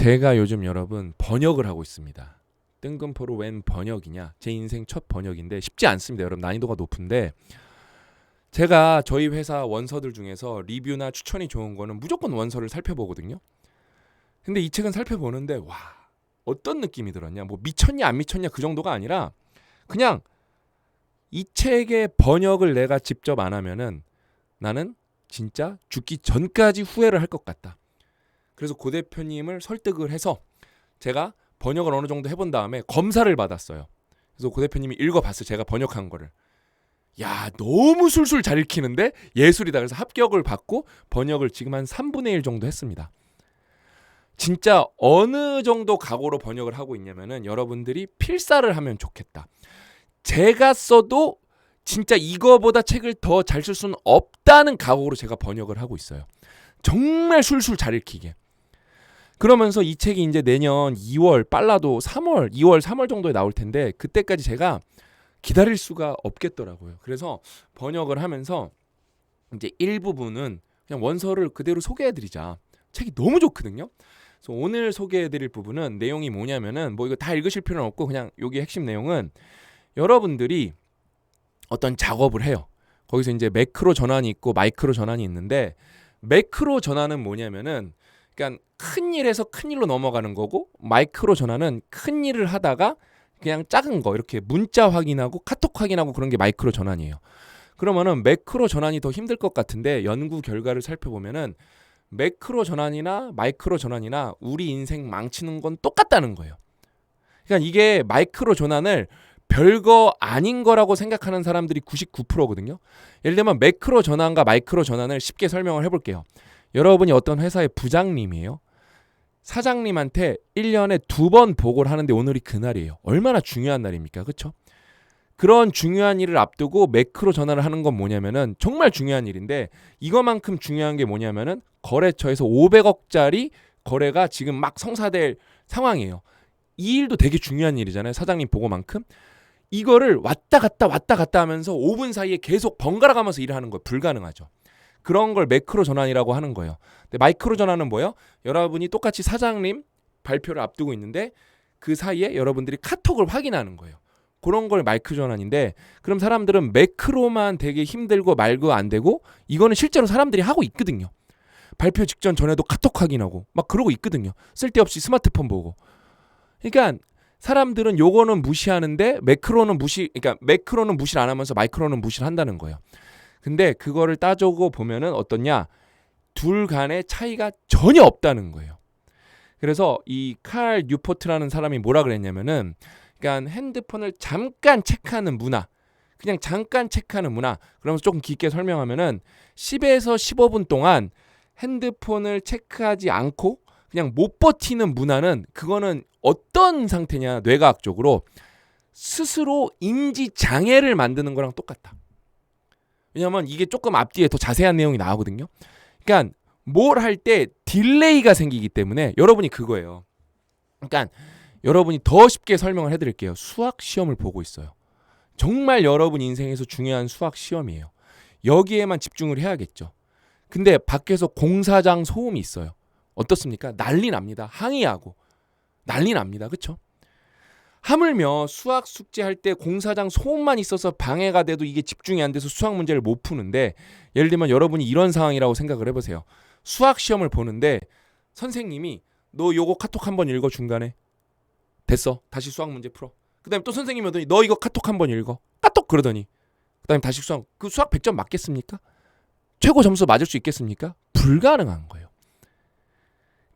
제가 요즘 여러분 번역을 하고 있습니다. 뜬금포로 웬 번역이냐? 제 인생 첫 번역인데 쉽지 않습니다. 여러분 난이도가 높은데 제가 저희 회사 원서들 중에서 리뷰나 추천이 좋은 거는 무조건 원서를 살펴보거든요. 근데 이 책은 살펴보는데 와 어떤 느낌이 들었냐? 뭐 미쳤냐 안 미쳤냐 그 정도가 아니라 그냥 이 책의 번역을 내가 직접 안 하면은 나는 진짜 죽기 전까지 후회를 할 것 같다. 그래서 고 대표님을 설득을 해서 제가 번역을 어느 정도 해본 다음에 검사를 받았어요. 그래서 고 대표님이 읽어봤어요. 제가 번역한 거를. 야 너무 술술 잘 읽히는데 예술이다. 그래서 합격을 받고 번역을 지금 한 3분의 1 정도 했습니다. 진짜 어느 정도 각오로 번역을 하고 있냐면은 여러분들이 필사를 하면 좋겠다. 제가 써도 진짜 이거보다 책을 더 잘 쓸 수는 없다는 각오로 제가 번역을 하고 있어요. 정말 술술 잘 읽히게. 그러면서 이 책이 이제 내년 2월 빨라도 3월, 2월, 3월 정도에 나올 텐데 그때까지 제가 기다릴 수가 없겠더라고요. 그래서 번역을 하면서 이제 일부분은 그냥 원서를 그대로 소개해드리자. 책이 너무 좋거든요. 그래서 오늘 소개해드릴 부분은 내용이 뭐냐면은 뭐 이거 다 읽으실 필요는 없고 그냥 여기 핵심 내용은 여러분들이 어떤 작업을 해요. 거기서 이제 매크로 전환이 있고 마이크로 전환이 있는데 매크로 전환은 뭐냐면은 그러니까 큰 일에서 큰 일로 넘어가는 거고 마이크로 전환은 큰 일을 하다가 그냥 작은 거 이렇게 문자 확인하고 카톡 확인하고 그런 게 마이크로 전환이에요. 그러면은 매크로 전환이 더 힘들 것 같은데 연구 결과를 살펴보면은 매크로 전환이나 마이크로 전환이나 우리 인생 망치는 건 똑같다는 거예요. 그러니까 이게 마이크로 전환을 별거 아닌 거라고 생각하는 사람들이 99%거든요. 예를 들면 매크로 전환과 마이크로 전환을 쉽게 설명을 해볼게요. 여러분이 어떤 회사의 부장님이에요. 사장님한테 1년에 2번 보고를 하는데 오늘이 그날이에요. 얼마나 중요한 날입니까? 그렇죠? 그런 중요한 일을 앞두고 매크로 전환을 하는 건 뭐냐면은 정말 중요한 일인데 이거만큼 중요한 게 뭐냐면은 거래처에서 500억짜리 거래가 지금 막 성사될 상황이에요. 이 일도 되게 중요한 일이잖아요. 사장님 보고만큼. 이거를 왔다 갔다 하면서 5분 사이에 계속 번갈아 가면서 일을 하는 거예요. 불가능하죠. 그런 걸 매크로 전환이라고 하는 거예요. 근데 마이크로 전환은 뭐예요? 여러분이 똑같이 사장님 발표를 앞두고 있는데 그 사이에 여러분들이 카톡을 확인하는 거예요. 그런 걸 마이크로 전환인데 그럼 사람들은 매크로만 되게 힘들고 말고 안 되고 이거는 실제로 사람들이 하고 있거든요. 발표 직전 전에도 카톡 확인하고 막 그러고 있거든요. 쓸데없이 스마트폰 보고. 그러니까 사람들은 요거는 무시하는데 매크로는 무시를 안 하면서 마이크로는 무시를 한다는 거예요. 근데 그거를 따져고 보면은 어떠냐? 둘 간의 차이가 전혀 없다는 거예요. 그래서 이 칼 뉴포트라는 사람이 뭐라 그랬냐면은 그러니까 핸드폰을 잠깐 체크하는 문화. 그냥 잠깐 체크하는 문화. 그러면서 조금 깊게 설명하면은 10에서 15분 동안 핸드폰을 체크하지 않고 그냥 못 버티는 문화는 그거는 어떤 상태냐? 뇌과학적으로 스스로 인지 장애를 만드는 거랑 똑같다. 왜냐면 이게 조금 앞뒤에 더 자세한 내용이 나오거든요. 그러니까 뭘 할 때 딜레이가 생기기 때문에 여러분이 그거예요. 그러니까 여러분이 더 쉽게 설명을 해드릴게요. 수학 시험을 보고 있어요. 정말 여러분 인생에서 중요한 수학 시험이에요. 여기에만 집중을 해야겠죠. 근데 밖에서 공사장 소음이 있어요. 어떻습니까? 난리 납니다. 항의하고 난리 납니다. 그렇죠? 하물며 수학 숙제할 때 공사장 소음만 있어서 방해가 돼도 이게 집중이 안 돼서 수학 문제를 못 푸는데 예를 들면 여러분이 이런 상황이라고 생각을 해보세요. 수학 시험을 보는데 선생님이 너 요거 카톡 한번 읽어 중간에. 됐어. 다시 수학 문제 풀어. 그 다음에 또 선생님이 오더니 너 이거 카톡 한번 읽어. 카톡 그러더니 그 다음에 다시 수학. 그 수학 100점 맞겠습니까? 최고 점수 맞을 수 있겠습니까? 불가능한 거예요.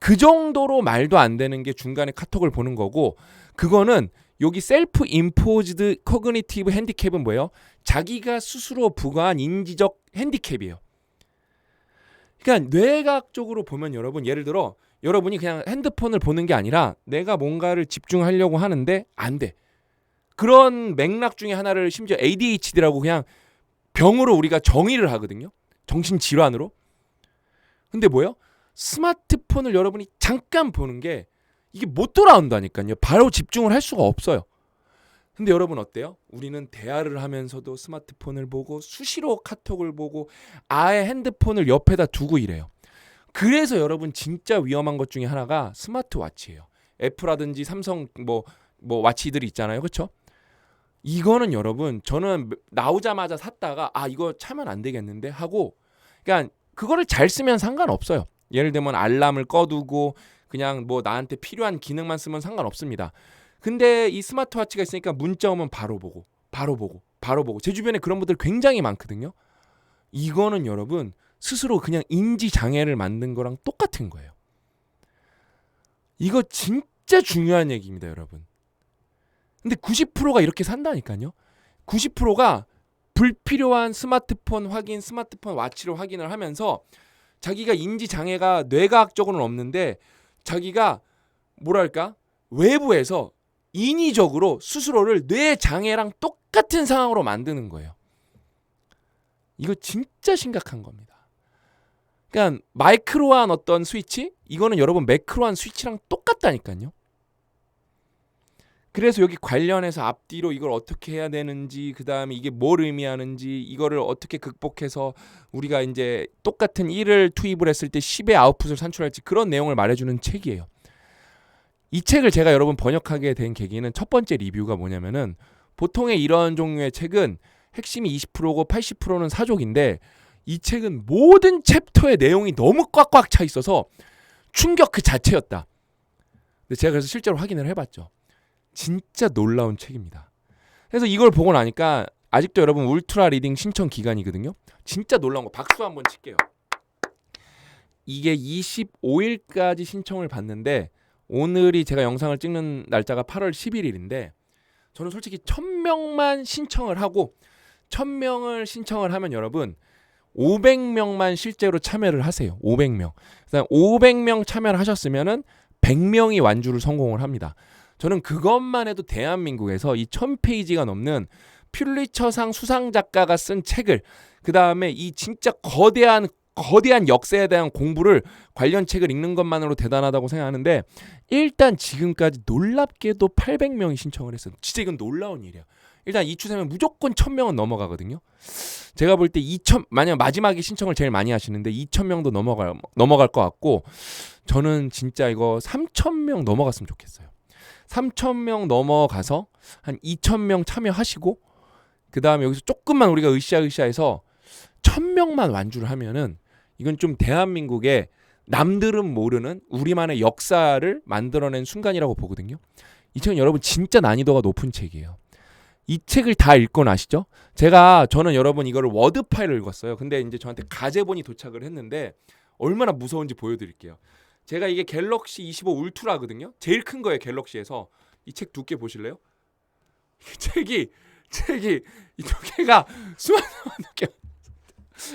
그 정도로 말도 안 되는 게 중간에 카톡을 보는 거고 그거는 여기 셀프 임포즈드 코그니티브 핸디캡은 뭐예요? 자기가 스스로 부과한 인지적 핸디캡이에요. 그러니까 뇌과학적으로 보면 여러분 예를 들어 여러분이 그냥 핸드폰을 보는 게 아니라 내가 뭔가를 집중하려고 하는데 안 돼. 그런 맥락 중에 하나를 심지어 ADHD라고 그냥 병으로 우리가 정의를 하거든요. 정신질환으로. 근데 뭐예요? 스마트폰을 여러분이 잠깐 보는 게 이게 못 돌아온다니까요. 바로 집중을 할 수가 없어요. 근데 여러분 어때요? 우리는 대화를 하면서도 스마트폰을 보고 수시로 카톡을 보고 아예 핸드폰을 옆에다 두고 이래요. 그래서 여러분 진짜 위험한 것 중에 하나가 스마트워치예요. 애플라든지 삼성 뭐 와치들이 있잖아요. 그렇죠? 이거는 여러분 저는 나오자마자 샀다가 이거 차면 안 되겠는데 하고 그러니까 그거를 잘 쓰면 상관없어요. 예를 들면 알람을 꺼두고 그냥 뭐 나한테 필요한 기능만 쓰면 상관없습니다. 근데 이 스마트워치가 있으니까 문자 오면 바로 보고 제 주변에 그런 분들 굉장히 많거든요. 이거는 여러분 스스로 그냥 인지 장애를 만든 거랑 똑같은 거예요. 이거 진짜 중요한 얘기입니다, 여러분. 근데 90%가 이렇게 산다니까요. 90%가 불필요한 스마트폰 확인, 스마트폰 와치를 확인을 하면서 자기가 인지 장애가 뇌과학적으로는 없는데 자기가 뭐랄까 외부에서 인위적으로 스스로를 뇌 장애랑 똑같은 상황으로 만드는 거예요. 이거 진짜 심각한 겁니다. 그러니까 마이크로한 어떤 스위치, 이거는 여러분 매크로한 스위치랑 똑같다니까요. 그래서 여기 관련해서 앞뒤로 이걸 어떻게 해야 되는지, 그 다음에 이게 뭘 의미하는지, 이거를 어떻게 극복해서 우리가 이제 똑같은 1을 투입을 했을 때 10의 아웃풋을 산출할지 그런 내용을 말해주는 책이에요. 이 책을 제가 여러분 번역하게 된 계기는 첫 번째 리뷰가 뭐냐면은 보통의 이런 종류의 책은 핵심이 20%고 80%는 사족인데 이 책은 모든 챕터의 내용이 너무 꽉꽉 차 있어서 충격 그 자체였다. 근데 제가 그래서 실제로 확인을 해봤죠. 진짜 놀라운 책입니다. 그래서 이걸 보고 나니까 아직도 여러분 울트라 리딩 신청 기간이거든요. 진짜 놀라운 거 박수 한번 칠게요. 이게 25일까지 신청을 받는데 오늘이 제가 영상을 찍는 날짜가 8월 11일인데 저는 솔직히 1000명만 신청을 하고 1000명을 신청을 하면 여러분 500명만 실제로 참여를 하세요. 500명. 그다음 500명 참여를 하셨으면은 100명이 완주를 성공을 합니다. 저는 그것만 해도 대한민국에서 이 1000페이지가 넘는 퓰리처상 수상 작가가 쓴 책을 그다음에 이 진짜 거대한 역사에 대한 공부를 관련 책을 읽는 것만으로 대단하다고 생각하는데 일단 지금까지 놀랍게도 800명이 신청을 했어요. 진짜 이건 놀라운 일이야. 일단 이 추세면 무조건 1000명은 넘어가거든요. 제가 볼 때 만약 마지막에 신청을 제일 많이 하시는데 2000명도 넘어갈 것 같고 저는 진짜 이거 3000명 넘어갔으면 좋겠어요. 3000명 넘어가서 한 2000명 참여하시고 그 다음에 여기서 조금만 우리가 으쌰으쌰해서 1000명만 완주를 하면은 이건 좀 대한민국의 남들은 모르는 우리만의 역사를 만들어낸 순간이라고 보거든요. 이 책은 여러분 진짜 난이도가 높은 책이에요. 이 책을 다 읽고 나시죠? 저는 여러분 이거를 워드 파일을 읽었어요. 근데 이제 저한테 가제본이 도착을 했는데 얼마나 무서운지 보여드릴게요. 제가 이게 갤럭시 25 울트라거든요. 제일 큰 거예요, 갤럭시에서. 이 책 두께 보실래요? 책이 이 두께가 수많은 두께.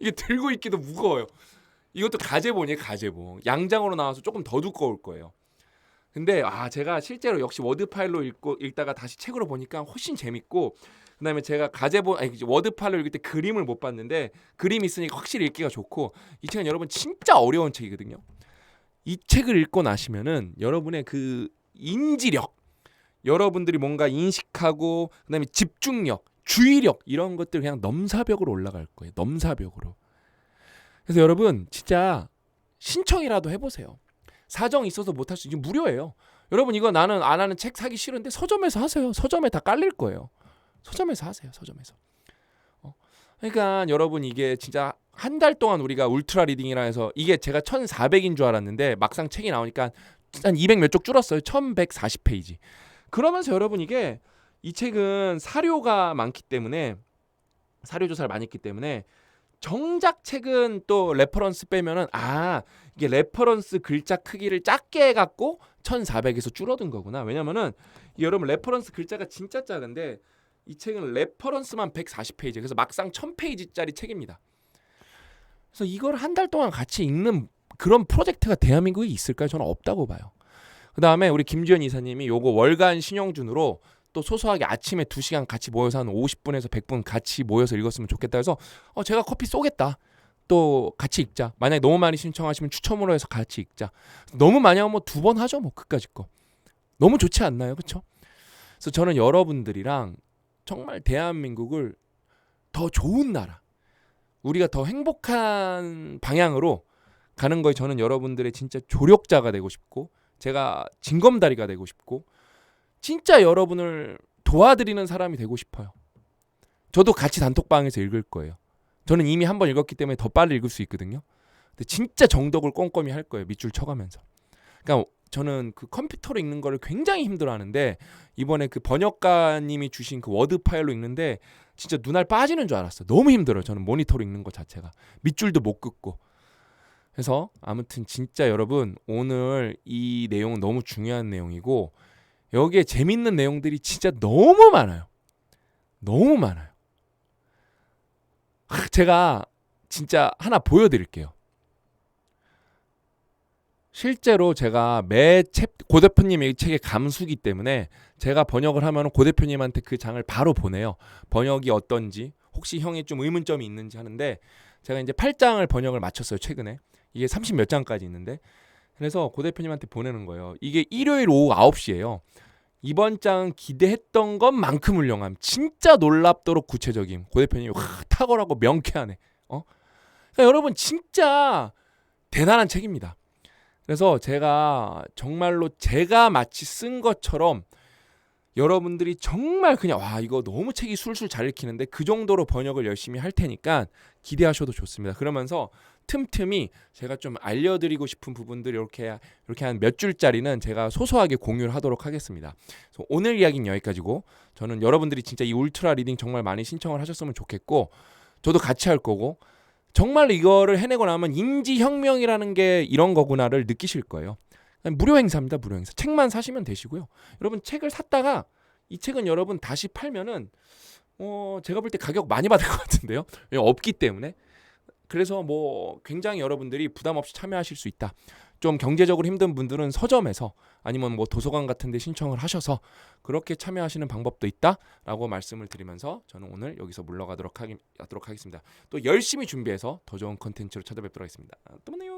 이게 들고 있기도 무거워요. 이것도 가제본이에요, 가제본. 양장으로 나와서 조금 더 두꺼울 거예요. 근데 제가 실제로 역시 워드 파일로 읽다가 다시 책으로 보니까 훨씬 재밌고 그다음에 제가 워드 파일로 읽을 때 그림을 못 봤는데 그림이 있으니까 확실히 읽기가 좋고 이 책은 여러분 진짜 어려운 책이거든요. 이 책을 읽고 나시면은 여러분의 그 인지력, 여러분들이 뭔가 인식하고 그다음에 집중력, 주의력 이런 것들 그냥 넘사벽으로 올라갈 거예요. 넘사벽으로. 그래서 여러분 진짜 신청이라도 해보세요. 사정 있어서 못할 수 있는 무료예요. 여러분 이거 나는 안 하는 책 사기 싫은데 서점에서 하세요. 서점에 다 깔릴 거예요. 서점에서 하세요. 서점에서. 그러니까 여러분 이게 진짜 한 달 동안 우리가 울트라 리딩이라 해서 이게 제가 1400인 줄 알았는데 막상 책이 나오니까 한 200 몇 쪽 줄었어요. 1140페이지. 그러면서 여러분 이 책은 사료가 많기 때문에 사료 조사를 많이 했기 때문에 정작 책은 또 레퍼런스 빼면은 이게 레퍼런스 글자 크기를 작게 해갖고 1400에서 줄어든 거구나. 왜냐면은 여러분 레퍼런스 글자가 진짜 작은데 이 책은 레퍼런스만 140페이지. 그래서 막상 1000페이지짜리 책입니다. 그래서 이걸 한 달 동안 같이 읽는 그런 프로젝트가 대한민국에 있을까요? 저는 없다고 봐요. 그 다음에 우리 김지연 이사님이 요거 월간 신용준으로 또 소소하게 아침에 2시간 같이 모여서 한 50분에서 100분 같이 모여서 읽었으면 좋겠다 해서 제가 커피 쏘겠다. 또 같이 읽자. 만약에 너무 많이 신청하시면 추첨으로 해서 같이 읽자. 너무 많이 하면 2번 하죠. 그까짓 거. 너무 좋지 않나요? 그렇죠? 그래서 저는 여러분들이랑 정말 대한민국을 더 좋은 나라, 우리가 더 행복한 방향으로 가는 거에 저는 여러분들의 진짜 조력자가 되고 싶고 제가 징검다리가 되고 싶고 진짜 여러분을 도와드리는 사람이 되고 싶어요. 저도 같이 단톡방에서 읽을 거예요. 저는 이미 한 번 읽었기 때문에 더 빨리 읽을 수 있거든요. 근데 진짜 정독을 꼼꼼히 할 거예요. 밑줄 쳐가면서. 그러니까 저는 그 컴퓨터로 읽는 거를 굉장히 힘들어하는데 이번에 그 번역가님이 주신 그 워드 파일로 읽는데 진짜 눈알 빠지는 줄 알았어요. 너무 힘들어요. 저는 모니터로 읽는 것 자체가. 밑줄도 못 긋고. 그래서 아무튼 진짜 여러분 오늘 이 내용은 너무 중요한 내용이고 여기에 재밌는 내용들이 진짜 너무 많아요. 너무 많아요. 제가 진짜 하나 보여드릴게요. 실제로 제가 고 대표님의 책의 감수기 때문에 제가 번역을 하면 고 대표님한테 그 장을 바로 보내요. 번역이 어떤지 혹시 형이 좀 의문점이 있는지 하는데 제가 이제 8장을 번역을 마쳤어요. 최근에. 이게 30 몇 장까지 있는데 그래서 고 대표님한테 보내는 거예요. 이게 일요일 오후 9시예요. 이번 장은 기대했던 것만큼 훌륭함. 진짜 놀랍도록 구체적임. 고 대표님이 탁월하고 명쾌하네. 그러니까 여러분 진짜 대단한 책입니다. 그래서 제가 정말로 제가 마치 쓴 것처럼 여러분들이 정말 그냥 와 이거 너무 책이 술술 잘 읽히는데 그 정도로 번역을 열심히 할 테니까 기대하셔도 좋습니다. 그러면서 틈틈이 제가 좀 알려드리고 싶은 부분들 이렇게 한 몇 줄짜리는 제가 소소하게 공유를 하도록 하겠습니다. 그래서 오늘 이야기는 여기까지고 저는 여러분들이 진짜 이 울트라 리딩 정말 많이 신청을 하셨으면 좋겠고 저도 같이 할 거고 정말 이거를 해내고 나면 인지혁명이라는 게 이런 거구나를 느끼실 거예요. 무료 행사입니다. 무료 행사. 책만 사시면 되시고요. 여러분 책을 샀다가 이 책은 여러분 다시 팔면은 제가 볼 때 가격 많이 받을 것 같은데요. 없기 때문에. 그래서 뭐 굉장히 여러분들이 부담 없이 참여하실 수 있다. 좀 경제적으로 힘든 분들은 서점에서 아니면 뭐 도서관 같은 데 신청을 하셔서 그렇게 참여하시는 방법도 있다라고 말씀을 드리면서 저는 오늘 여기서 물러가도록 하겠습니다. 또 열심히 준비해서 더 좋은 컨텐츠로 찾아뵙도록 하겠습니다. 또 만나요.